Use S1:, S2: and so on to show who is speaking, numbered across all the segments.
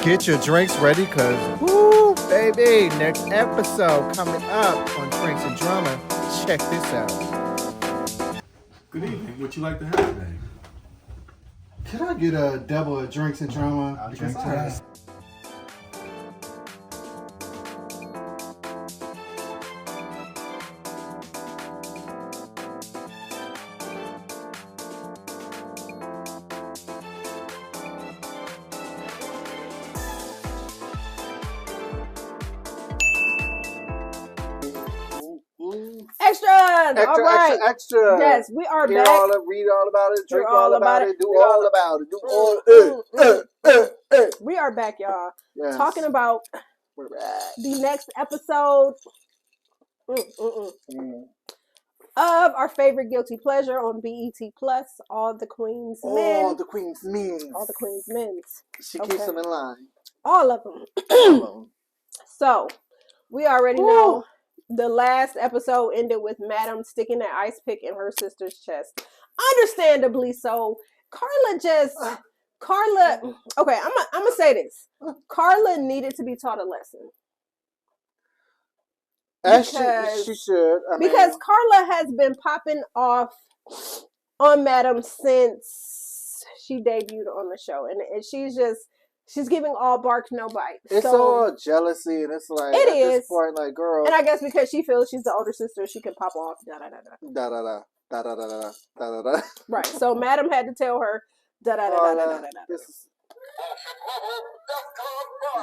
S1: Get your drinks ready, cause woo, baby, next episode coming up on Drinks and Drama. Check this out.
S2: Good evening. What you like to have today?
S3: Could I get a double of Drinks and Drama?
S2: Because I
S4: Extra, all right.
S3: extra.
S4: Yes, we are
S3: Hear
S4: back.
S3: read all about it, drink all about it, do all about it, do all.
S4: We are back, y'all.
S3: Yes.
S4: Talking about
S3: We're back.
S4: the next episode of our favorite guilty pleasure on BET Plus. All the Queen's Men.
S3: All the Queen's Men.
S4: All the Queen's Men's.
S3: She keeps them in line.
S4: All of them.
S3: All of them.
S4: So we already know. The last episode ended with Madam sticking that ice pick in her sister's chest. Understandably so. Carla, okay, I'm gonna say this. Carla needed to be taught a lesson.
S3: As she should.
S4: Because Carla has been popping off on Madam since she debuted on the show. And she's giving all bark, no bite.
S3: It's all jealousy, and it's like
S4: it
S3: at
S4: is.
S3: this point, like, girl.
S4: And I guess because she feels she's the older sister, she can pop off. Da da da da.
S3: Da da da da da da da da da da.
S4: Right. So Madam had to tell her da da da da da da da.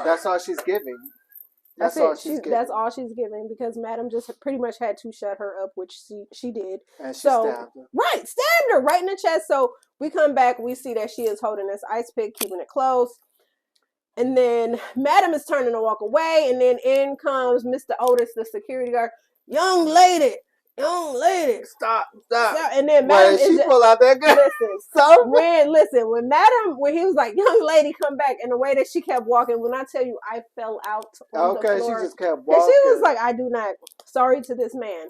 S3: That's all she's giving.
S4: That's all she's giving. That's all she's giving because Madam just pretty much had to shut her up, which she did.
S3: And she stabbed her.
S4: Right, stabbed her right in the chest. So we come back, we see that she is holding this ice pick, keeping it close. And then Madam is turning to walk away, and then in comes Mr. Otis, the security guard. Young lady, stop. And then Madam
S3: she pull out that gun.
S4: When he was like, young lady, come back, and the way that she kept walking, when I tell you, I fell out on the floor.
S3: She just kept walking.
S4: And she was like, sorry to this man,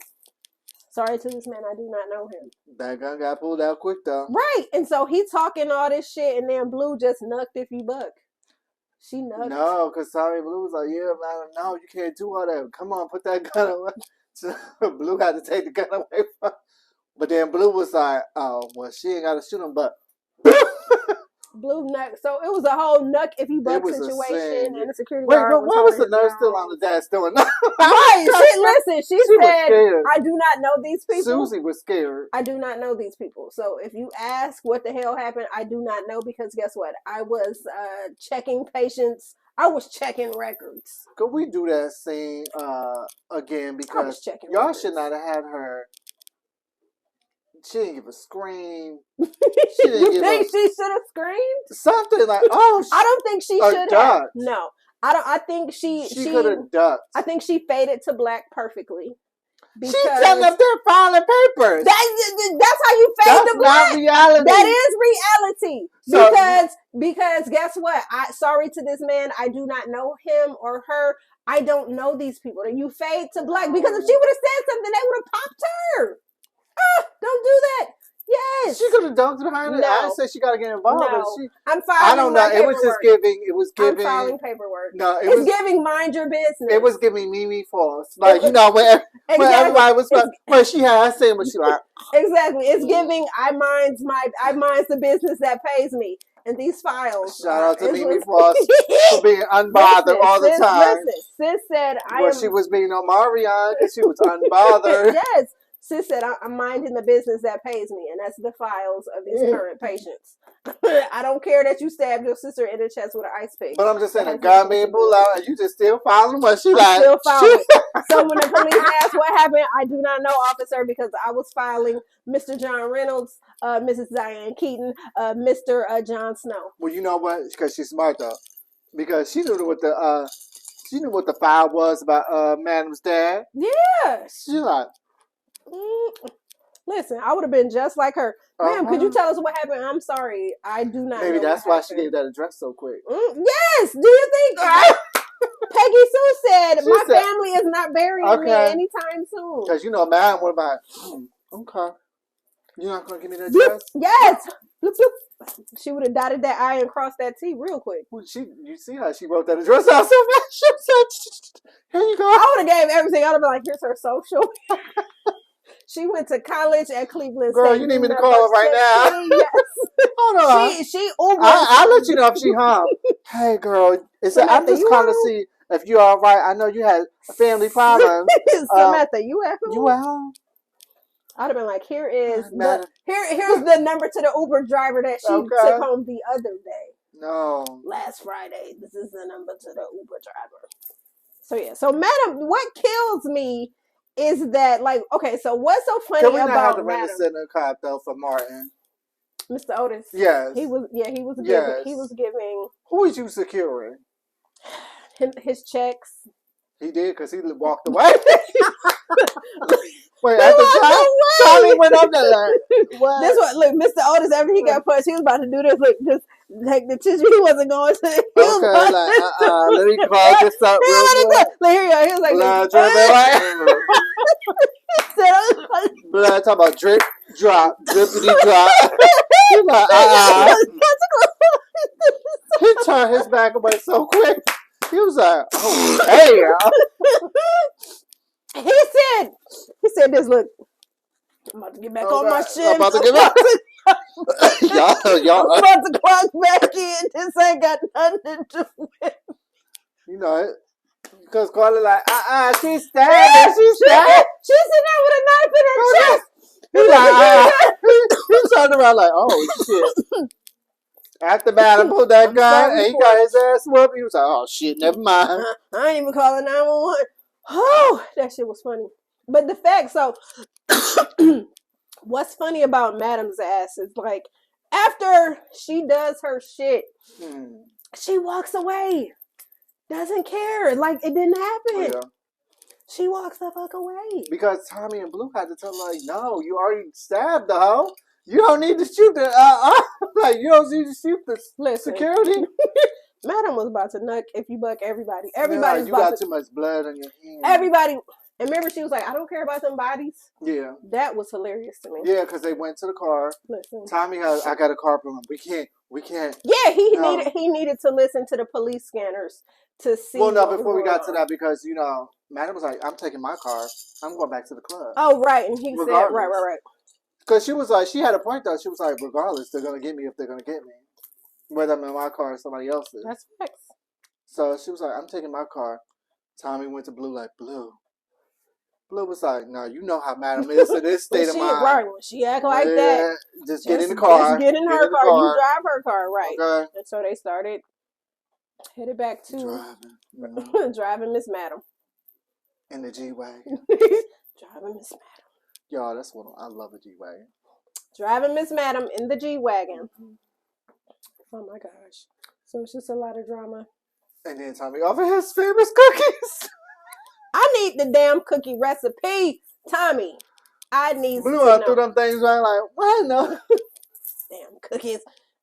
S4: I do not know him.
S3: That gun got pulled out quick, though.
S4: Right, and so he talking all this shit, and then Blue just nucked if you buck. She nuts.
S3: No, because Tommy Blue was like, yeah, man, no, you can't do all that. Come on, put that gun away. So Blue had to take the gun away from her. But then Blue was like, oh, well, she ain't got to shoot him, but...
S4: Blue nuck. So it was a whole nuck if you buck situation, and the security guard
S3: but why was the nurse still on the desk doing that?
S4: Right. She said, I do not know these people.
S3: Susie was scared.
S4: I do not know these people. So if you ask what the hell happened, I do not know, because guess what? I was checking patients. I was checking records.
S3: Could we do that scene again? Because y'all should not have had her. She didn't give a scream.
S4: You think she should have screamed?
S3: Something like, oh,
S4: I don't think she should have. No. I think she
S3: could have ducked.
S4: I think she faded to black perfectly.
S3: She's telling up there filing papers.
S4: That's how you fade to black.
S3: Not reality.
S4: That is reality. So, because guess what? Sorry to this man. I do not know him or her. I don't know these people. And you fade to black, because if she would have said something, they would have popped her. Don't do that. Yes.
S3: She could have dunked behind it.
S4: No.
S3: I didn't say she got to get involved.
S4: No.
S3: But
S4: I'm filing
S3: I don't know. It was just giving. I'm
S4: filing paperwork.
S3: No,
S4: it's giving mind your business.
S3: It was giving Mimi Falls. Like, you know, when everybody was like, well, she had saying what she like.
S4: Exactly. It's giving I minds the business that pays me. And these files.
S3: Shout out to Mimi Falls for being unbothered all the time.
S4: Sis said
S3: she was being on Marion because she was unbothered.
S4: Yes. Sis said, I'm minding the business that pays me, and that's the files of these current patients. I don't care that you stabbed your sister in the chest with an ice pick.
S3: But I'm just saying, a gun being pulled out, and you just still following what she like.
S4: Still following. So when the police asked what happened, I do not know, officer, because I was filing Mr. John Reynolds, Mrs. Diane Keaton, Mr. Jon Snow.
S3: Well, you know what? Because she's smart, though. Because she knew what the file was about Madam's dad.
S4: Yeah.
S3: She like...
S4: Listen, I would have been just like her. Ma'am, could you tell us what happened? I'm sorry, I do not know.
S3: Maybe that's why she gave that address so quick.
S4: Yes. Do you think? Peggy Sue said, my family is not burying me anytime soon.
S3: Because, you know, Madam, what about, okay. You're not going to give me the address?
S4: Yes. bloop, bloop. She would have dotted that I and crossed that T real quick.
S3: Well, you see how she wrote that address out so fast? She said, here you go.
S4: I would have gave everything. I would have been like, here's her social. She went to college at Cleveland
S3: Girl,
S4: State.
S3: you need me to call her right now?
S4: Yes.
S3: Hold on.
S4: She Uber.
S3: I'll let you know if she home. Hey, girl. I'm just calling to see if you all right. I know you had a family problem.
S4: Samantha, you at home?
S3: You at home?
S4: I'd have been like, here's
S3: Man.
S4: the number to the Uber driver that she took home the other day.
S3: No.
S4: Last Friday. This is the number to the Uber driver. So yeah. So Madam, what kills me is that, like, okay, so what's so funny
S3: Can we not
S4: about
S3: have the
S4: Madam?
S3: Rent-A-Center cop though for Martin?
S4: Mr. Otis.
S3: Yes.
S4: He was
S3: Yes.
S4: giving
S3: Who is you securing?
S4: him his checks.
S3: He did because he walked away. Wait, after Tommy went up there. What?
S4: This one, look, Mr. Otis, after he got punched, he was about to do this. Look, just like the tissue, he wasn't going to.
S3: Okay, like, let me call this up real quick.
S4: Like, here you go. He was like,
S3: Blood dripping. Blood talking about drip, drop, drippity drop. He's like, He turned his back away so quick. He was like, oh, hey.
S4: He said this, look, I'm about to get back on my shit.
S3: I'm about to get back. y'all.
S4: I'm about to clock back in. This ain't got nothing to do with it.
S3: You know it. Because Carla like, she's stabbing. She's stabbing.
S4: She's sitting there with a knife in her chest.
S3: He's like, he turned around like, oh, shit. After Madam pulled that gun and he got his ass whooped, he was like, oh, shit, never mind.
S4: I ain't even calling 911. Oh, that shit was funny. But the fact, so, what's funny about Madam's ass is, like, after she does her shit, she walks away. Doesn't care. Like, it didn't happen.
S3: Oh, yeah.
S4: She walks the fuck away.
S3: Because Tommy and Blue had to tell her, like, no, you already stabbed the hoe. You don't need to shoot the, like, you don't need to shoot the security.
S4: Madam was about to nuck if you buck everybody.
S3: Everybody's you got too much blood on your hand.
S4: Everybody. And remember, she was like, I don't care about them bodies.
S3: Yeah.
S4: That was hilarious to me.
S3: Yeah, because they went to the car.
S4: Listen.
S3: Tommy I got a car from him. We can't.
S4: Yeah, he needed to listen to the police scanners to see.
S3: Well, no, before we got to that, because, you know, Madam was like, I'm taking my car. I'm going back to the club.
S4: Oh, right. And he said, right.
S3: Because she was like, she had a point, though. She was like, regardless, they're going to get me if they're going to get me. Whether I'm in my car or somebody else's.
S4: That's facts.
S3: So she was like, I'm taking my car. Tommy went to Blue like, Blue was like, no, you know how Madam is in this state of mind.
S4: Right, when she act like that.
S3: Just get in the car.
S4: Just get in her car. You drive her car, right.
S3: Okay.
S4: And so they started, headed back to driving Miss Madam.
S3: In the G-Wagon.
S4: Driving Miss Madam.
S3: Y'all, that's what I love, a G-Wagon.
S4: Driving Miss Madam in the G-Wagon. Oh my gosh. So it's just a lot of drama.
S3: And then Tommy offered his famous cookies.
S4: I need the damn cookie recipe. Tommy, I need
S3: Blue up through them things right like, why no?
S4: Damn cookies.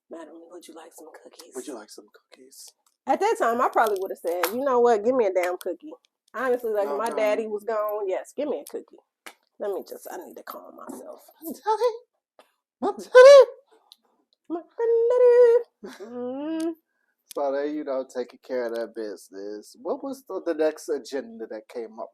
S4: Madam, would you like some cookies?
S3: Would you like some cookies?
S4: At that time, I probably would have said, you know what, give me a damn cookie. Honestly, like, my daddy was gone. Yes, give me a cookie. I need to calm myself.
S3: My daddy.
S4: My granddaddy.
S3: So they, you know, taking care of that business. What was the next agenda that came up?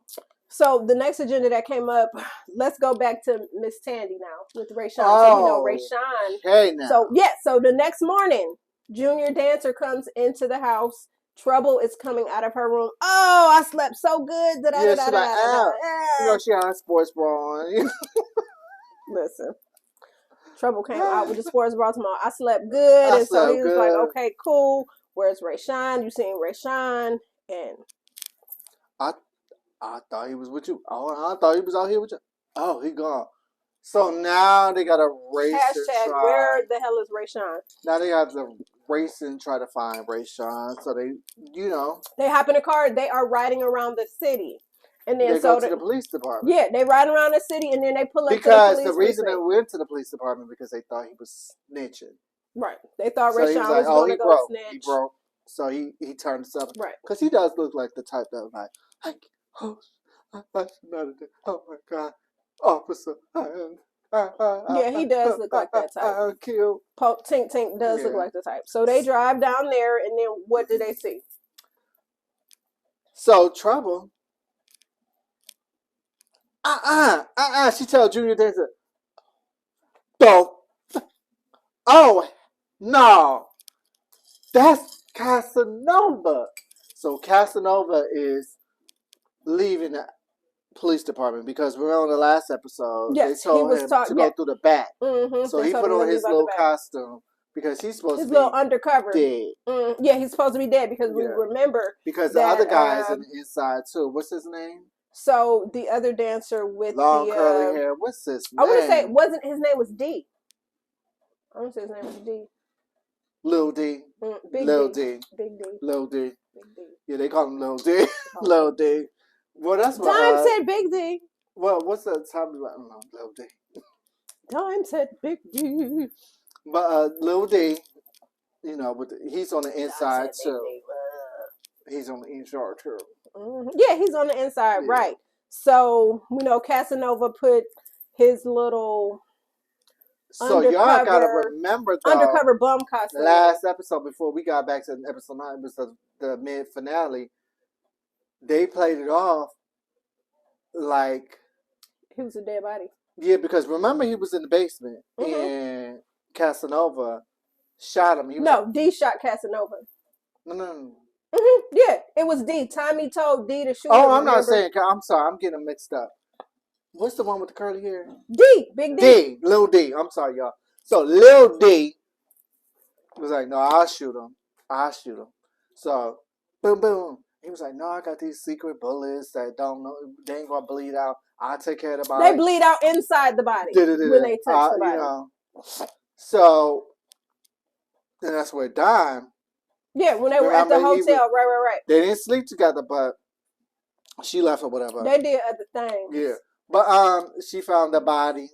S4: So the next agenda that came up, let's go back to Miss Tandy now with Rayshawn. So, you know, Rayshawn.
S3: Hey now.
S4: So the next morning, Junior Dancer comes into the house. Trouble is coming out of her room. Oh, I slept so good.
S3: You know, she had a sports bra on.
S4: Listen. Trouble came out with the sports bra tomorrow. I slept good. And so he was like, okay, cool. Where's Rayshawn? You seen Rayshawn? And
S3: I thought he was with you. Oh, I thought he was out here with you. Oh, he gone. So now they got to race
S4: hashtag where the hell is Rayshawn?
S3: Now they have to race and try to find Rayshawn. So they, you know.
S4: They hop in a car. They are riding around the city. And then
S3: they go to the police department.
S4: Yeah, they ride around the city and then they pull up
S3: because the reason they went to the police department because they thought he was snitching.
S4: Right. They thought Rayshawn was going to go snitch.
S3: He broke. So he turned himself.
S4: Right.
S3: Because he does look like the type that like, oh my God, officer,
S4: Yeah, he does look like that type.
S3: Kill.
S4: Tink Tink does look
S3: Yeah.
S4: like the type. So they drive down there, and then what do they see?
S3: So Trouble. She tells Junior Dancer, oh, no. That's Casanova. So Casanova is leaving the police department because we're on the last episode.
S4: Yes,
S3: they told him to go through the back.
S4: Mm-hmm.
S3: So he put on his little costume because he's supposed to be
S4: little undercover.
S3: dead.
S4: Yeah, he's supposed to be dead because we remember
S3: because
S4: that,
S3: the other guy's in the inside too. What's his name?
S4: So the other dancer with
S3: long
S4: the
S3: curly hair. What's his name?
S4: I want to say his name was D. I want to say his name was D.
S3: Lil D.
S4: Big
S3: Lil
S4: D.
S3: D.
S4: Big D.
S3: Lil D.
S4: Big D.
S3: Yeah, they call him Lil D. Lil D. Well, that's what.
S4: Dime said Big D.
S3: Well, what's that time? I don't know. Lil D.
S4: Dime said Big D.
S3: But Lil D, you know, he's on the inside too. He's on the inside too.
S4: Mm-hmm. Yeah, he's on the inside, right? So Casanova put his little.
S3: So y'all gotta remember though,
S4: undercover bum costume.
S3: Last episode before we got back to episode 9, it was the mid finale. They played it off like
S4: he was a dead body.
S3: Yeah, because remember he was in the basement and Casanova shot him.
S4: D shot Casanova.
S3: No.
S4: Yeah, it was D. Tommy told D to shoot.
S3: Oh, I'm not saying. I'm sorry. I'm getting them mixed up. What's the one with the curly hair?
S4: D. Big D.
S3: D. Lil D. I'm sorry, y'all. So Lil D was like, no, I'll shoot him. So, boom, boom. He was like, no, I got these secret bullets that they ain't gonna bleed out. I'll take care of the body.
S4: They bleed out inside the body when they touch the body.
S3: So, then that's where Dime.
S4: Yeah, when they were at the hotel, right.
S3: They didn't sleep together, but she left or whatever.
S4: They did other things.
S3: Yeah. But she found the body.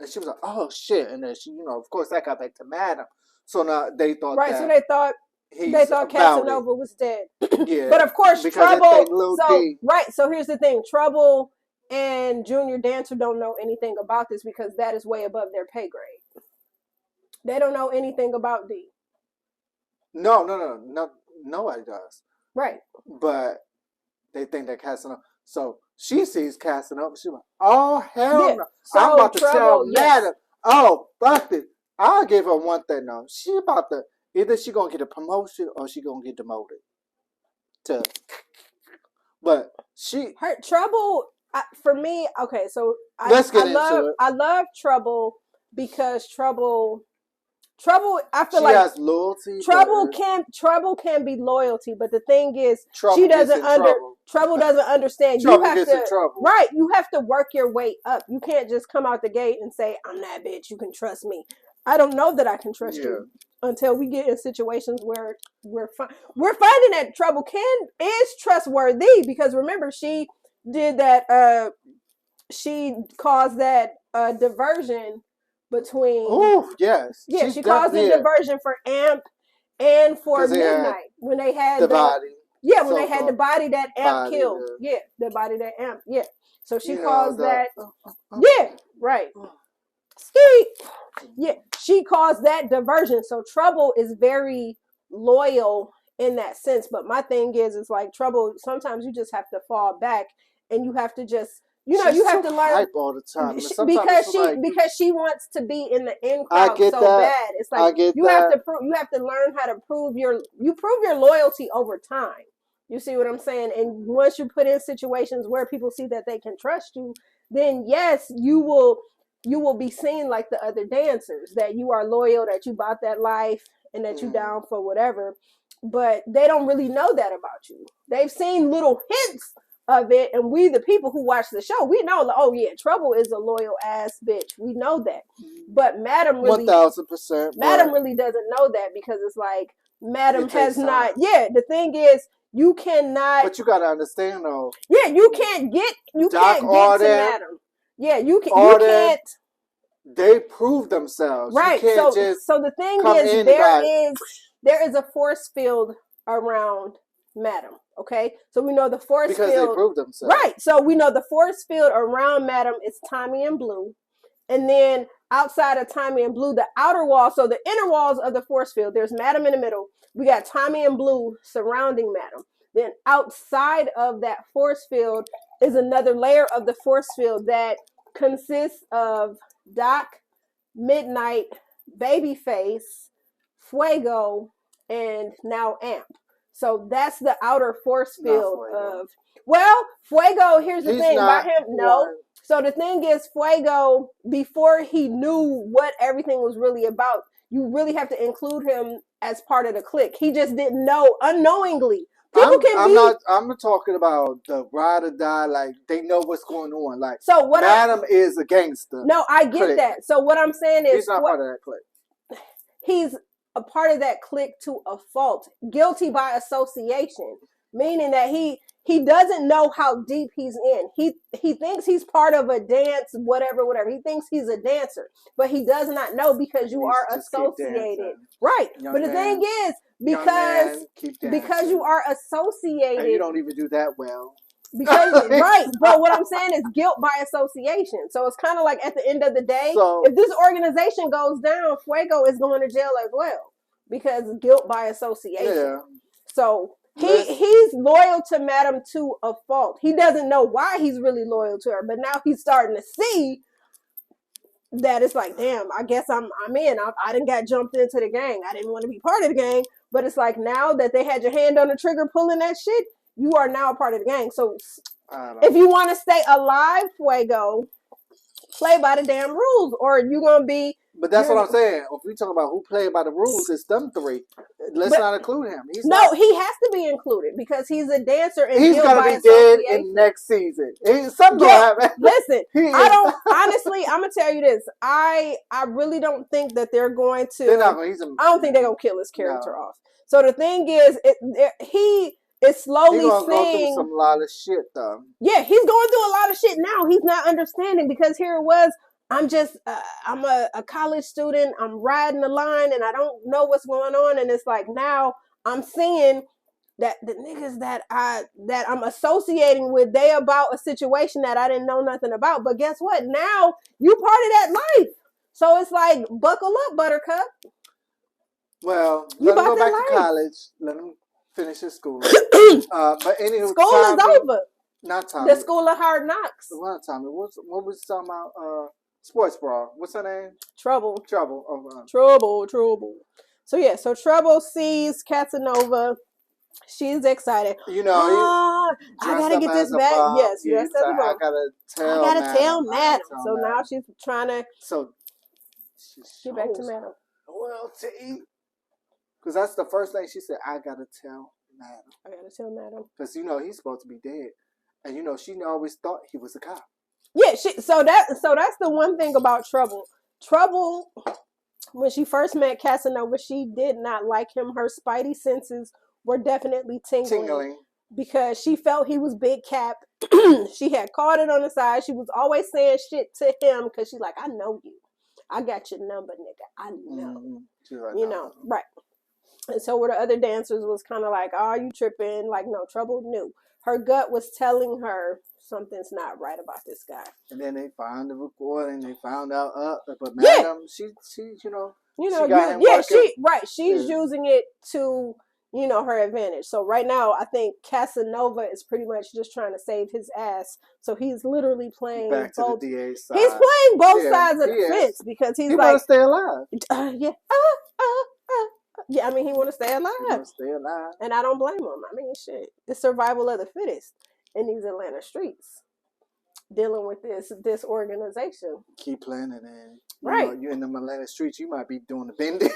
S3: And she was like, oh shit. And then she, of course that got back to Madam. So now they thought
S4: so they thought Casanova was dead.
S3: Yeah.
S4: But of course Trouble.
S3: Right.
S4: So here's the thing. Trouble and Junior Dancer don't know anything about this because that is way above their pay grade. They don't know anything about D.
S3: No, nobody does.
S4: Right.
S3: But they think that Casanova. So she sees Casanova. She's like, oh, hell no. So I'm about to tell Madam. Oh, fuck it. I'll give her one thing now. She about to, either she going to get a promotion or she going to get demoted. But
S4: her Trouble, for me, okay, so
S3: let's get into it.
S4: I love Trouble because Trouble, I feel
S3: she has loyalty.
S4: Trouble can be loyalty, but the thing is, Trouble doesn't understand. You have to work your way up. You can't just come out the gate and say, "I'm that bitch. You can trust me." I don't know that I can trust you until we get in situations where we're finding that Trouble is trustworthy because remember she did that. She caused that diversion. Between she caused the diversion for Amp and for Midnight when they had the body. Yeah, when they had the body that Amp killed. Yeah, the body that Amp. Yeah, so she caused that. Yeah, right. Ski. Yeah, she caused that diversion. So Trouble is very loyal in that sense. But my thing is like Trouble. Sometimes you just have to fall back and you have to just. You have to learn
S3: all the time
S4: because she wants to be in the in crowd so bad. It's like you have to learn how to prove your loyalty over time. You see what I'm saying? And once you put in situations where people see that they can trust you, then yes, you will be seen like the other dancers, that you are loyal, that you bought that life, and that you down for whatever. But they don't really know that about you. They've seen little hints of it, and we the people who watch the show, we know, oh yeah, Trouble is a loyal ass bitch. We know that. But Madam really
S3: 1000%.
S4: Madam really doesn't know that because it's like Madam has not. Yeah, the thing is you cannot.
S3: But you gotta understand though.
S4: Yeah, you can't get to Madam. Yeah, you can't.
S3: They prove themselves.
S4: Right. So the thing is there is a force field around Madam. Okay, so we know the force field
S3: because they proved themselves.
S4: Right. So we know the force field around Madam is Tommy and Blue, And then outside of Tommy and Blue, the outer wall, so the inner walls of the force field, there's Madam in the middle. We got Tommy and Blue surrounding Madam. Then outside of that force field is another layer of the force field that consists of Doc, Midnight, Babyface, Fuego, and now Amp. So that's the outer force field of. Well, Fuego, here's the thing about him. No. So the thing is, Fuego, before he knew what everything was really about, you really have to include him as part of the clique. He just didn't know unknowingly.
S3: I'm talking about the ride or die. Like they know what's going on. Like so, what Madam is a gangster.
S4: No, I get clique. That. So what I'm saying is,
S3: he's not part of that clique.
S4: He's a part of that clique to a fault, guilty by association, meaning that he doesn't know how deep he's in. He thinks he's part of a dance, whatever. He thinks he's a dancer, but he does not know because you are associated. Right. But the thing is, because you are associated.
S3: And you don't even do that well.
S4: Because right, but what I'm saying is guilt by association. So it's kind of like at the end of the day, if this organization goes down, Fuego is going to jail as well because guilt by association. Yeah. So he's loyal to Madam to a fault. He doesn't know why he's really loyal to her, but now he's starting to see that it's like, damn, I guess I'm in. I didn't got jumped into the gang. I didn't want to be part of the gang, but it's like now that they had your hand on the trigger pulling that shit, you are now a part of the gang. So if you want to stay alive, Fuego, play by the damn rules, or you're going to be...
S3: But that's what I'm saying. If we talk about who played by the rules, it's them three. Let's not include him.
S4: He has to be included because he's a dancer. And
S3: he's going to be dead in next season. Something going to happen.
S4: Listen, honestly, I'm going to tell you this. I really don't think that they're going to... I don't think they're going to kill his character off. So the thing is, he... It's slowly
S3: seeing go through some lot of shit though.
S4: Yeah, he's going through a lot of shit now. He's not understanding because here it was. I'm just I'm a college student. I'm riding the line and I don't know what's going on. And it's like now I'm seeing that the niggas that I'm associating with, they about a situation that I didn't know nothing about. But guess what? Now you part of that life. So it's like buckle up, Buttercup.
S3: Well, let him go back to college. Let him finish his school. But anywho,
S4: school is over.
S3: Not Tommy.
S4: The school of hard knocks.
S3: Well, Tommy. What was he talking about? Sports bra. What's her name?
S4: Trouble.
S3: Trouble. Oh,
S4: Trouble. So yeah, so Trouble sees Casanova. She's excited.
S3: You know,
S4: I gotta get this back. Yes,
S3: I gotta tell Madam.
S4: So now she's trying to.
S3: So
S4: get back to Madam.
S3: Loyalty. Because that's the first thing she said. I gotta tell Madam. Because he's supposed to be dead, and she always thought he was a cop.
S4: Yeah, so that's the one thing about Trouble. Trouble, when she first met Casanova, she did not like him. Her spidey senses were definitely tingling. Because she felt he was big cap. She had caught it on the side. She was always saying shit to him because she's like, I know you. I got your number, nigga. I know.
S3: Mm-hmm.
S4: Right. And so where the other dancers was kind of like, oh, you tripping? Like, no, Trouble knew. Her gut was telling her something's not right about this guy.
S3: And then they found the recording. They found out, but Madam, she she got him working.
S4: She's using it to, her advantage. So right now, I think Casanova is pretty much just trying to save his ass. So he's literally playing
S3: back
S4: both.
S3: To the DA side.
S4: He's playing both sides of the fence because he's like,
S3: to stay alive.
S4: Yeah, I mean, he want to stay alive. And I don't blame him. I mean, shit. It's survival of the fittest in these Atlanta streets. Dealing with this organization.
S3: Keep playing it in.
S4: Right.
S3: You're in the Atlanta streets, you might be doing the bending.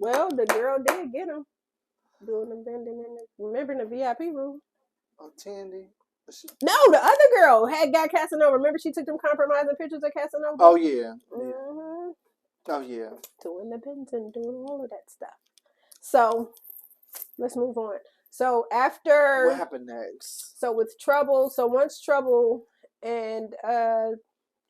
S4: Well, the girl did get him. Doing the bending remember in the VIP room.
S3: Oh, Tandy.
S4: No, the other girl had got Casanova. Remember she took them compromising pictures of Casanova?
S3: Oh, yeah.
S4: Mm-hmm.
S3: Oh, yeah.
S4: Doing the bends and doing all of that stuff. So, let's move on. So, after...
S3: What happened next?
S4: So, with Trouble... So, once Trouble and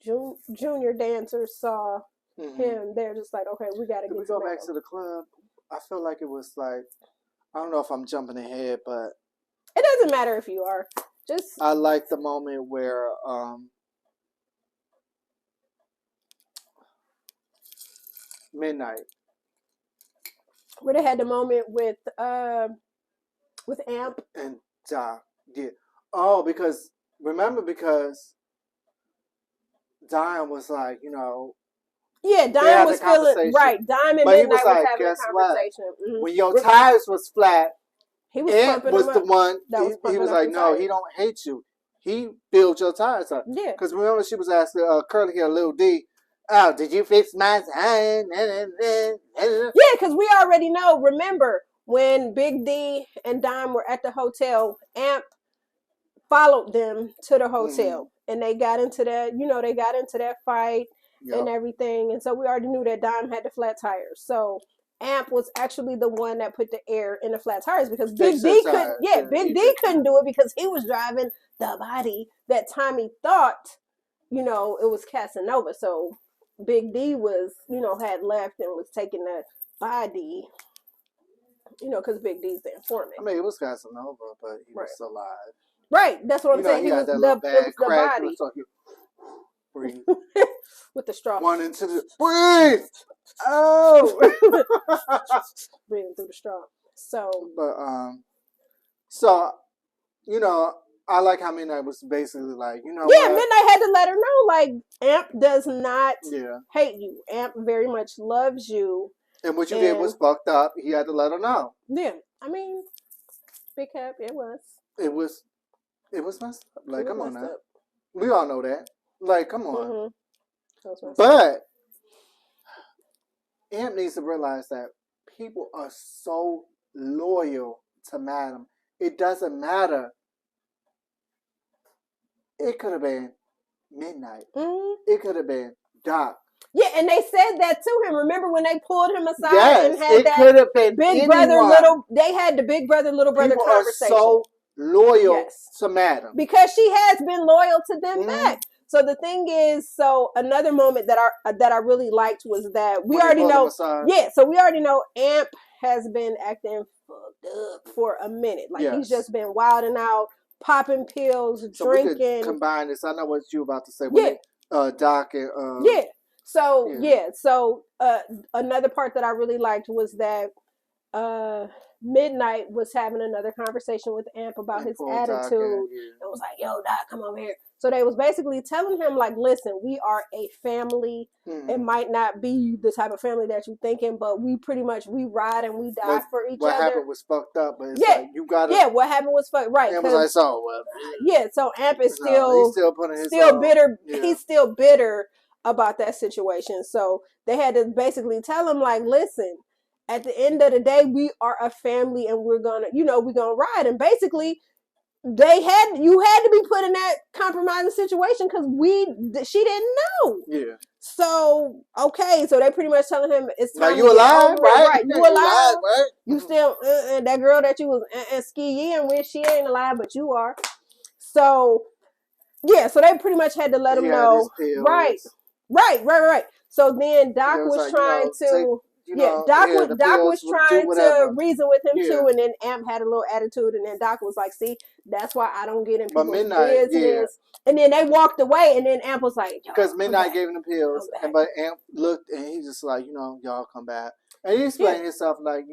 S4: junior dancers saw him, they're just like, okay, we got to get
S3: we go back to the club? I feel like it was like... I don't know if I'm jumping ahead, but...
S4: It doesn't matter if you are. Just...
S3: I like the moment where... Midnight.
S4: Where they had the moment with Amp.
S3: And Doc. Yeah. Oh, because Diane was like,
S4: Yeah,
S3: they
S4: Dime
S3: had
S4: was
S3: the
S4: feeling
S3: conversation.
S4: right. Dime and
S3: But he
S4: Midnight
S3: was
S4: was
S3: like,
S4: having a
S3: guess what?
S4: conversation. Mm-hmm.
S3: When your tires was flat,
S4: He was
S3: Ant
S4: pumping
S3: was
S4: them
S3: the
S4: up.
S3: one.
S4: That was
S3: He
S4: pumping
S3: was
S4: up
S3: like,
S4: the
S3: no,
S4: tires.
S3: he don't hate you. He filled your tires up.
S4: Yeah.
S3: Because remember, she was asking Curly here, Lil D, oh, did you fix my tire?
S4: Yeah, because we already know. Remember when Big D and Dime were at the hotel, Amp followed them to the hotel, and they got into that. They got into that fight and everything, and so we already knew that Dime had the flat tires. So Amp was actually the one that put the air in the flat tires because Big D couldn't. Yeah, Big D couldn't do it because he was driving the body that Tommy thought, it was Casanova. So Big D was, had left and was taking the body, because Big D's the informant.
S3: I mean, it was Casanova, but he was still alive.
S4: Right, that's what I'm saying.
S3: He
S4: was
S3: had that little bag crack.
S4: body.
S3: Breathe.
S4: With the straw.
S3: One into the breathe. Oh,
S4: breathing through the straw. So,
S3: but I like how Midnight was basically like,
S4: yeah, Midnight had to let her know, like, Amp does not hate you. Amp very much loves you.
S3: And what you did was fucked up. He had to let her know.
S4: Yeah, I mean, big cap, it was.
S3: It was messed up. Like, come on now. We all know that. Like, come on.
S4: Mm-hmm.
S3: But Amp needs to realize that people are so loyal to Madam. It doesn't matter. It could have been Midnight. Mm-hmm. It could have been Doc.
S4: Yeah, and they said that to him. Remember when they pulled him aside and had
S3: it could have been
S4: big
S3: anyone.
S4: brother, little. They had the big brother, little brother
S3: people
S4: conversation.
S3: Are so loyal to Madam
S4: because she has been loyal to them back. So the thing is, another moment that I really liked was that we already know. Yeah, so we already know Amp has been acting fucked up for a minute. Like he's just been wilding out, popping pills, drinking.
S3: We could combine this. I know what you were about to say. Doc and
S4: So another part that I really liked was that Midnight was having another conversation with Amp about his attitude. It was like, yo, Doc, come over here. So they was basically telling him, like, listen, we are a family. It might not be the type of family that you're thinking, but we ride and we die for each other.
S3: What happened was fucked up, but it's like, you gotta...
S4: Yeah, what happened was fucked, right.
S3: Amp was like, so what?
S4: Yeah, so Amp is
S3: he's still putting his
S4: bitter. Yeah. He's still bitter about that situation. So they had to basically tell him, like, listen, at the end of the day, we are a family and we're gonna ride. And basically, you had to be put in that compromising situation because she didn't know. Yeah. So so they pretty much telling him it's time.
S3: Now you alive, right?
S4: Right. You alive, right? You still that girl that you was skiing with, she ain't alive, but you are. So yeah, so they pretty much had to let him know. Right. So then Doc was trying to. Doc was trying to reason with him too, and then Amp had a little attitude, and then Doc was like, "See, that's why I don't get in people's business." Yeah. And then they walked away, and then Amp was like,
S3: "Because Midnight gave him the pills," but Amp looked, and he just like, y'all come back. And he explained himself like,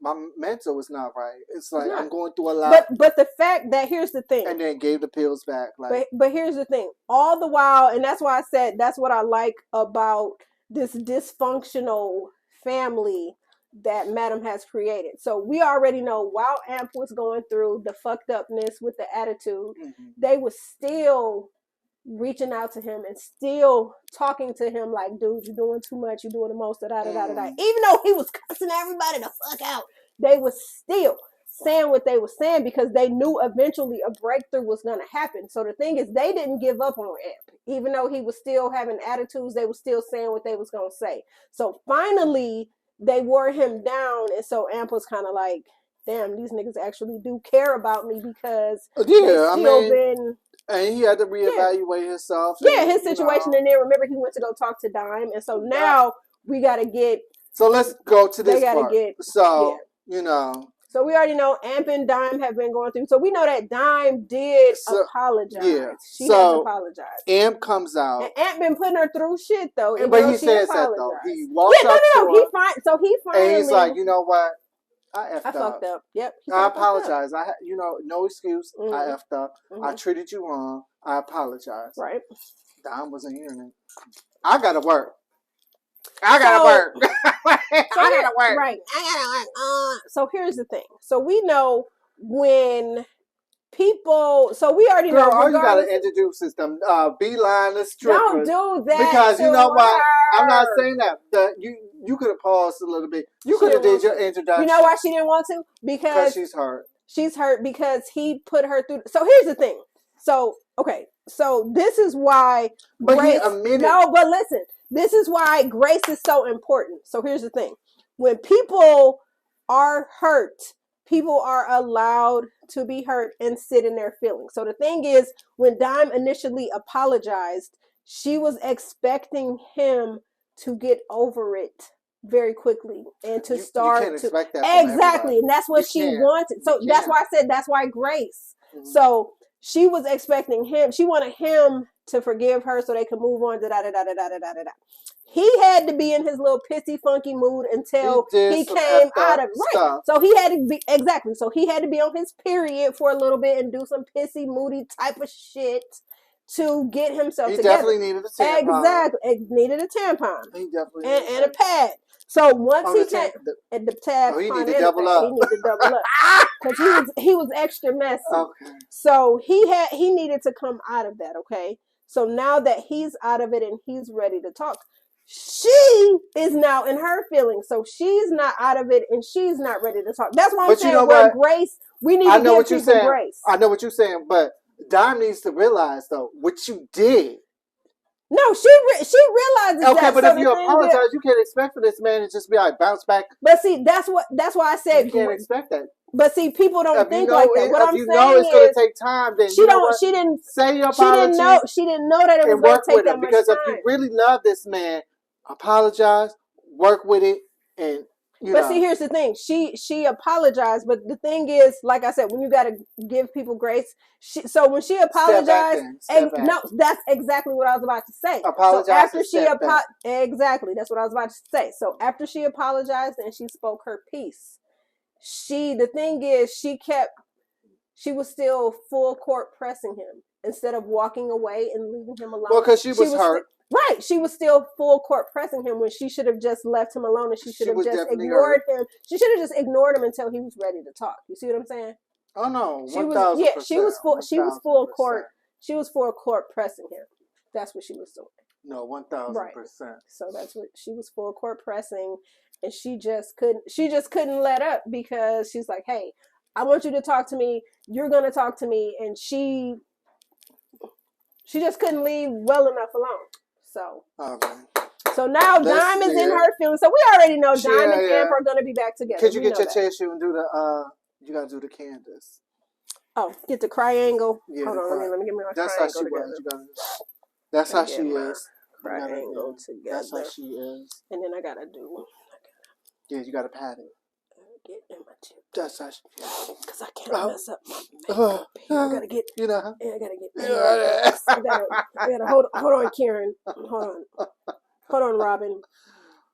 S3: my mental was not right. It's like I'm going through a lot.
S4: But the fact that here's the thing,
S3: and then gave the pills back. Like,
S4: but here's the thing, all the while, and that's why I said that's what I like about this dysfunctional family that Madam has created. So we already know while Amp was going through the fucked upness with the attitude, they were still reaching out to him and still talking to him like, dude, you're doing too much, you're doing the most, da da da da da. Even though he was cussing everybody the fuck out, they were still saying what they were saying because they knew eventually a breakthrough was going to happen. So the thing is, they didn't give up on Amp. Even though he was still having attitudes, they were still saying what they was going to say. So finally, they wore him down, and so Amp was kind of like, damn, these niggas actually do care about me because
S3: and he had to reevaluate himself.
S4: Yeah, his situation. And then remember, he went to go talk to Dime, and so now we got to get...
S3: So let's go to this part.
S4: So we already know Amp and Dime have been going through. So we know that Dime did apologize.
S3: Yeah.
S4: She has apologized.
S3: Amp comes out.
S4: And Amp been putting her through shit though.
S3: But he says that though. He walks up to her.
S4: He finally.
S3: And he's like, you know what? I
S4: fucked up. Yep.
S3: I apologize. No excuse.
S4: Mm-hmm.
S3: I effed up.
S4: Mm-hmm.
S3: I treated you wrong. I apologize.
S4: Right.
S3: Dime wasn't hearing it. I gotta work. I gotta work. I gotta work.
S4: Right. I gotta work. So here's the thing. So we know when people. So we already know.
S3: All you gotta introduce is them beeline the strippers.
S4: Don't do that.
S3: Because you know what? I'm not saying that. You could have paused a little bit. You could have did your introduction.
S4: You know why she didn't want to? Because
S3: she's hurt. She's
S4: hurt because he put her through. So here's the thing. So okay. So this is why.
S3: But
S4: Grace,
S3: he admitted.
S4: No, but listen. This is why grace is so important. So here's the thing. When people are hurt, people are allowed to be hurt and sit in their feelings. So the thing is, when Dime initially apologized, she was expecting him to get over it very quickly and to start
S3: you can't expect that
S4: exactly. And that's what she wanted. So that's why I said that's why grace. Mm-hmm. So she was expecting him. She wanted him to forgive her so they could move on. He had to be in his little pissy, funky mood until he came out of it. Right. So he had to be So he had to be on his period for a little bit and do some pissy, moody type of shit to get himself together.
S3: He definitely needed a tampon.
S4: Exactly. It needed a tampon.
S3: He definitely
S4: and a pad. So once he came, at the tab,
S3: he needed to double up.
S4: He needed to double up because he was extra messy. Okay. So he needed to come out of that. Okay. So now that he's out of it and he's ready to talk, she is now in her feelings. So she's not out of it and she's not ready to talk. That's why I'm saying, you know, grace. We need to give people grace.
S3: I know what you're saying, but Dime needs to realize though what you did.
S4: No, she realizes that.
S3: Okay, but if you apologize, you can't expect for this man to just be like bounce back.
S4: But see, that's why I said
S3: you can't expect that.
S4: But see, people don't think like that. What I'm saying is,
S3: it's going to take time. Then
S4: she didn't say your apology. She didn't know that it was going to take that much time.
S3: Because if you really love this man, apologize, work with it, and
S4: But see, here's the thing. She apologized, but the thing is, like I said, when you got to give people grace. So when she apologized, no, that's exactly what I was about to say.
S3: Apologize.
S4: So after she exactly, that's what I was about to say. So after she apologized and she spoke her piece, the thing is, she was still full court pressing him instead of walking away and leaving him alone.
S3: Well, because she was hurt.
S4: Right. She was still full court pressing him when she should have just left him alone and she should have just ignored him. She should have just ignored him until he was ready to talk. You see what I'm saying?
S3: Oh no.
S4: 1,000%. Yeah, she was full court. She was full court pressing him. That's what she was doing.
S3: No, 1,000%.
S4: Right. So that's what she was full court pressing, and she just couldn't let up because she's like, hey, I want you to talk to me. You're gonna talk to me, and she just couldn't leave well enough alone. So, so now Dime is in her feelings. So we already know Dime and Amp are going to be back together.
S3: Could you get your chair shoe and do you got to do the Candace.
S4: Oh, get the triangle. Yeah, hold on, let me get my triangle together.
S3: That's how she was.
S4: Triangle together.
S3: That's how she is.
S4: And then I got to do.
S3: Yeah, you got to pat it.
S4: Get in my chair.
S3: That's how she is.
S4: Because I can't mess up my makeup. I got to get.
S3: You know.
S4: Yeah, I got to get. I gotta hold on, Karen. Hold on, Robin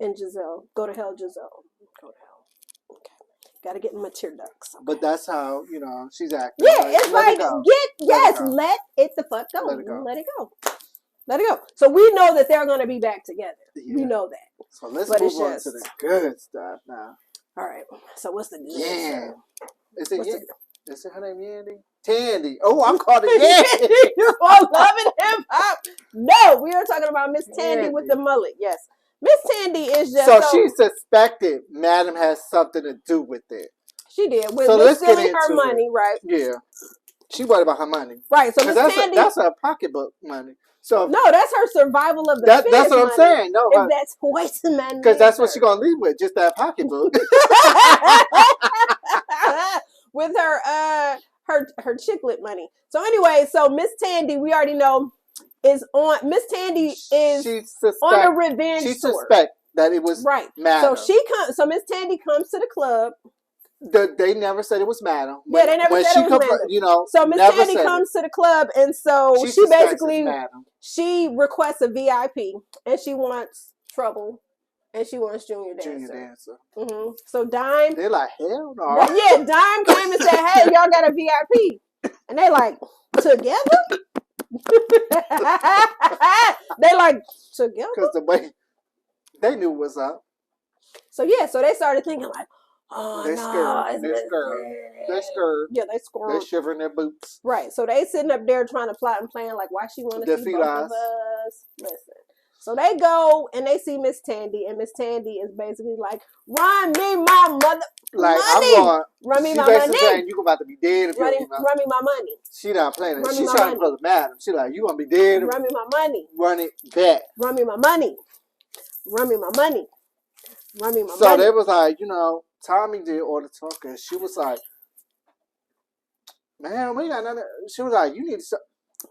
S4: and Giselle. Go to hell, Giselle. Go to hell. Okay. Got to get in my tear ducts. Okay.
S3: But that's how, she's acting.
S4: Yeah, it's like, let it the fuck go. Let it go. Let it go. So we know that they're going to be back together. Yeah. We know that.
S3: So let's move on to the good stuff now.
S4: All right. So what's the good
S3: stuff? Is it her name Yandy? Tandy. Oh, I'm calling it Yandy.
S4: You're all loving hip hop. No, we are talking about Miss Tandy with the mullet. Yes. Miss Tandy is just
S3: so she suspected Madam has something to do with it.
S4: She did. With stealing her money, right?
S3: Yeah. She worried about her money.
S4: Right. So Miss Tandy.
S3: That's her pocketbook money. So
S4: no, that's her survival of the fittest.
S3: That's what I'm saying. No,
S4: that's waste of money.
S3: Because that's what she's gonna leave with, just that pocketbook.
S4: With her chiclet money. So anyway, so Miss Tandy, we already know, is on. Miss Tandy is on a revenge tour.
S3: She suspects that it was
S4: right.
S3: Madam.
S4: So So Miss Tandy comes to the club,
S3: They never said it was Madam.
S4: Yeah, they never said it was Madam.
S3: You know,
S4: so Miss Tandy comes to the club, and so she basically she requests a VIP, and she wants Trouble, and she wants Junior Dancer. Mm-hmm. So Dime,
S3: they're like, hell no.
S4: Yeah, Dime came and said, "Hey, y'all got a VIP," and they like together. They like together
S3: because the way they knew what's up.
S4: So yeah, so they started thinking like, oh,
S3: they're scared. They're scared.
S4: Yeah, they scared.
S3: They're shivering their boots.
S4: Right. So they sitting up there trying to plot and plan like why she want to see both of us. Listen. So they go and they see Miss Tandy, and Miss Tandy is basically like, run me my mother
S3: like,
S4: money.
S3: I'm going,
S4: run me my money.
S3: Saying, you about to be dead if
S4: run
S3: you
S4: me my money.
S3: She not playing it. She's trying to pull the Madam. She like, you gonna be dead.
S4: Run me my money.
S3: Run it back.
S4: Run me my money. Run me my money. Run me my money.
S3: So they was like, you know, Tommy did all the talking. She was like, man, we got nothing. She was like, you need to.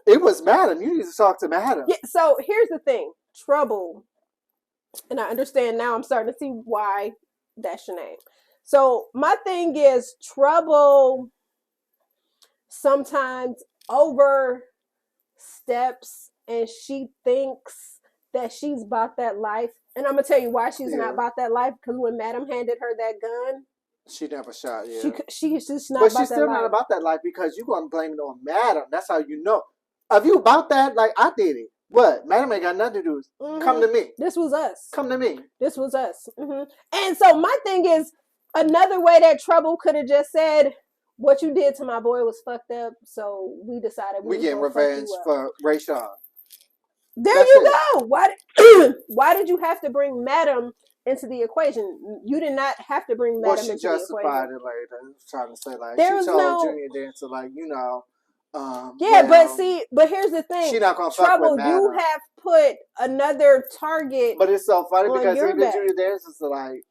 S3: It was Madam. You need to talk to Madam.
S4: Yeah. So here's the thing. Trouble. And I understand now. I'm starting to see why that's your name. So my thing is Trouble sometimes oversteps and she thinks that she's about that life. And I'm going to tell you why she's not about that life. Because when Madam handed her that gun.
S3: She never shot, yeah.
S4: She's just not
S3: but
S4: about that life. But she's
S3: still not about that life because you're going to blame it on Madam. That's how you know. If you about that, like I did it. What? Madam ain't got nothing to do with it. Come to me.
S4: This was us.
S3: Come to me.
S4: This was us. And so my thing is, another way that Trouble could have just said, what you did to my boy was fucked up, so we decided we
S3: getting revenge for Rayshawn.
S4: There you go. Why did you have to bring Madam into the equation? You did not have to bring Madam into the equation.
S3: Well, she justified it later. Trying to say, like,
S4: there
S3: she told Junior Dancer, like, you know,
S4: but here's the thing.
S3: She not gonna
S4: Trouble,
S3: fuck with Madam.
S4: you have put another target.
S3: But it's so funny because even
S4: back.
S3: Junior Dancer's like,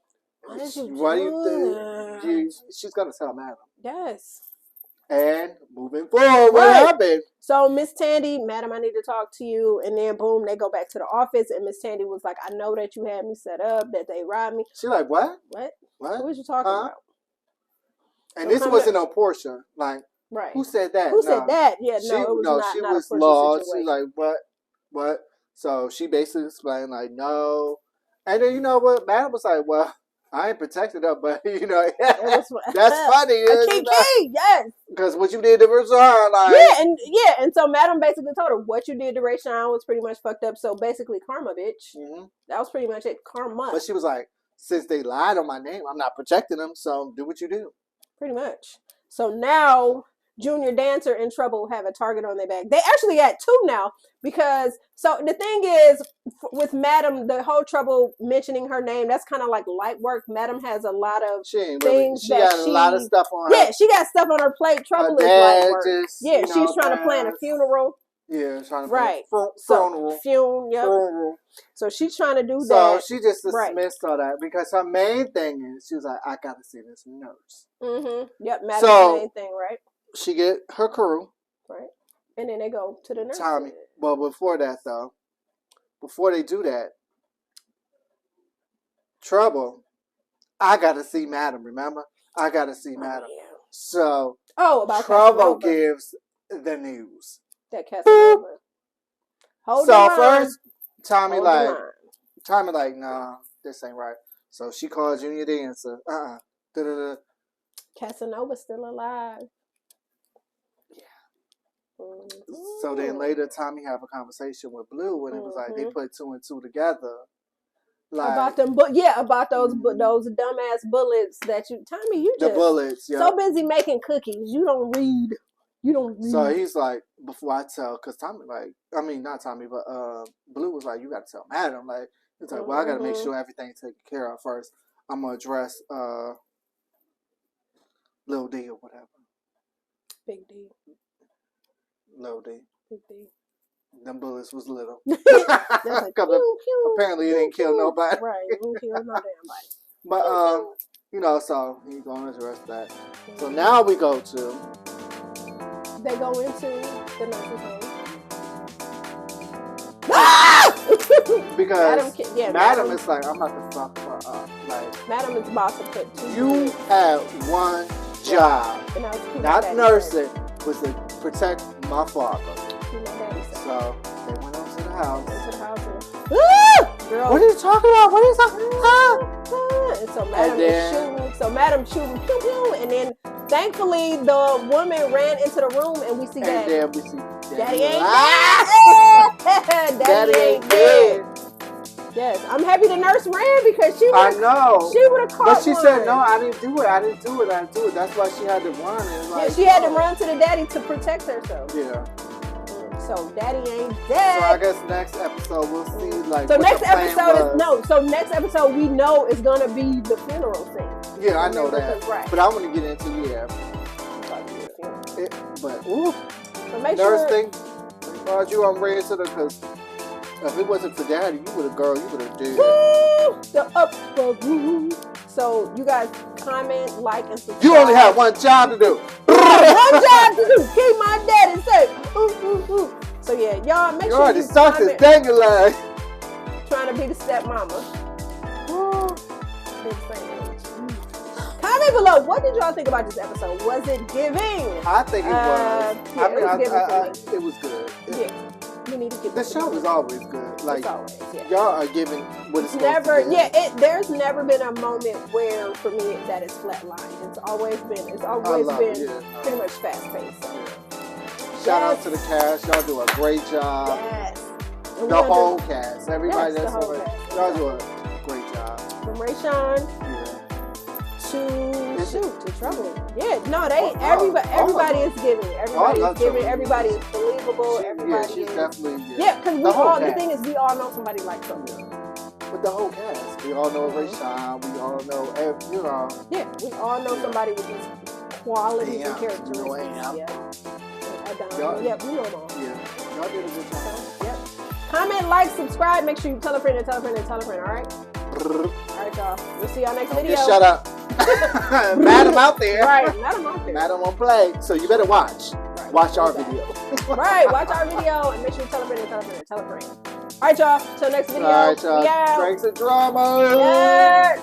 S3: what do you think? She's gonna tell Madam.
S4: Yes.
S3: And moving forward, what happened?
S4: So Miss Tandy, Madam, I need to talk to you. And then boom, they go back to the office, and Miss Tandy was like, I know that you had me set up, that they robbed me.
S3: She's like, what?
S4: What was you talking about?
S3: And this wasn't on Portia. Like,
S4: right.
S3: Who said that?
S4: Who said that? Yeah,
S3: she was lost. She's like, what? So she basically explained, like, no. And then, you know what? Madam was like, well, I ain't protected her, but, you know, that's funny.
S4: Kiki, yes.
S3: Because what you did to Rashawn, like.
S4: And so Madam basically told her, what you did to Rayshawn was pretty much fucked up. So basically, karma, bitch. That was pretty much it. Karma.
S3: But she was like, since they lied on my name, I'm not protecting them, so do what you do.
S4: Pretty much. So now Junior Dancer and Trouble have a target on their back. They actually got two now because, so the thing is, with Madam, the whole Trouble mentioning her name, that's kind of like light work. Madam has a lot of things
S3: she got a lot of stuff on her.
S4: Yeah, she got stuff on her plate. Trouble is light work. She's trying to plan a funeral.
S3: Yeah, trying to
S4: plan
S3: a
S4: funeral.
S3: Funeral.
S4: So she's trying to do that.
S3: So she just dismissed all that because her main thing is, she was like, I gotta see this nurse.
S4: Yep, Madam's main thing, right?
S3: She get her crew.
S4: Right. And then they go to the nurse.
S3: Tommy. Well, before that, though, before they do that, Trouble, I got to see Madam, remember? I got to see Madam. Yeah. So,
S4: about
S3: Trouble gives the news.
S4: That Casanova.
S3: First, Tommy like, nah, this ain't right. So she calls Junior Dancer.
S4: Casanova's still alive.
S3: So then later, Tommy have a conversation with Blue, and it was like they put 2 and 2 together. Like,
S4: about them, about those dumbass bullets that Tommy, you just
S3: the bullets. Yeah.
S4: So busy making cookies, you don't read.
S3: So he's like, before I tell, because Tommy, like, I mean not Tommy, but Blue was like, you got to tell Madam. Like, he's like, well, I got to make sure everything's taken care of first. I'm gonna address Lil D or whatever.
S4: Big D.
S3: Lil D.
S4: Big D.
S3: Them bullets was little.
S4: Like,
S3: apparently it didn't kill nobody.
S4: Right, it didn't kill no damn body.
S3: But you know, so he's gonna address that. So now we go to.
S4: They go into the nursing home.
S3: Because Madam is like, I'm about to fuck her up. Like,
S4: Madam is about to put
S3: You had one job,
S4: and I was keeping
S3: not
S4: daddy
S3: nursing, was to protect my father.
S4: safe. Keep my daddy safe.
S3: So they went over to the house.
S4: Go to the house and, girl,
S3: What are you talking about? What are you talking about?
S4: and so Madam
S3: then-
S4: is shooting. So Madam shooting, pew pew, and then thankfully the woman ran into the room, and we see
S3: And
S4: Daddy.
S3: then we see
S4: Daddy ain't
S3: dead.
S4: dead. Daddy ain't dead. Yes, I'm happy the nurse ran because she
S3: I
S4: would
S3: know.
S4: she would have caught
S3: But she
S4: one.
S3: said, no, I didn't do it. I didn't do it. That's why she had to run. And
S4: Yeah,
S3: like,
S4: she had to
S3: oh.
S4: run to the daddy to protect herself.
S3: Yeah.
S4: So Daddy ain't
S3: So I
S4: dead.
S3: guess next episode we'll see like.
S4: So
S3: what
S4: next
S3: the plan
S4: episode
S3: was.
S4: is no. So next episode we know is gonna be the funeral scene.
S3: Yeah, I know
S4: Remember,
S3: that.
S4: right.
S3: But I want to get into but ooh,
S4: So make
S3: nurse
S4: sure.
S3: thing. Thought you on raised to the because if it wasn't for Daddy, you would have did.
S4: Woo! The upper room. So you guys comment, like, and subscribe.
S3: You only have one job to do.
S4: One job to do. Keep my daddy safe. So yeah, y'all make
S3: You
S4: sure
S3: already
S4: you
S3: sucked his
S4: comment.
S3: dangling leg.
S4: Trying to be the stepmama. Big fan. Comment below. What did y'all think about this episode? Was it giving?
S3: I think it was.
S4: Yeah,
S3: I mean,
S4: it was giving for me.
S3: it was good.
S4: Yeah, we need to get
S3: The show is always good. Like
S4: it's always, yeah.
S3: y'all are giving what it's supposed
S4: Never,
S3: to be.
S4: yeah. There's never been a moment where, for me, that is flatlined. It's always been pretty much fast paced. So.
S3: Shout out to the cast. Y'all do a great job.
S4: Yes. And
S3: The
S4: we
S3: whole cast. Everybody
S4: Yes, the
S3: that's
S4: whole
S3: on it.
S4: cast.
S3: Y'all do a great job.
S4: from Rayshawn
S3: Yeah.
S4: to
S3: Is it?
S4: to Trouble. Yeah, no, everybody
S3: all of
S4: is
S3: them.
S4: giving. Everybody
S3: love
S4: is giving.
S3: Trouble.
S4: Everybody is believable. Everybody
S3: she's
S4: is.
S3: definitely
S4: Yeah, because
S3: The whole
S4: the
S3: cast.
S4: thing is, we all know somebody like something.
S3: With the whole cast, we all know Rayshawn. We all know, you know.
S4: Yeah, we all know somebody with these qualities and
S3: Damn,
S4: characteristics.
S3: you know Am.
S4: Yeah.
S3: Y'all-
S4: Yep, we know them all.
S3: Yeah, y'all did a good job.
S4: Yep. Comment, like, subscribe. Make sure you tell a friend and tell a friend and tell a friend. All right. All right, y'all. We'll see y'all next video.
S3: Just shut up. Madam out there.
S4: Right, Madam out there.
S3: Madam on play, so you better watch.
S4: Right,
S3: Watch our
S4: exactly.
S3: video.
S4: Right, watch our video and make sure you tell a friend and tell a friend and tell a friend. All right, y'all. Till next video.
S3: All right, y'all.
S4: We out.
S3: Drinks and drama.
S4: Yes.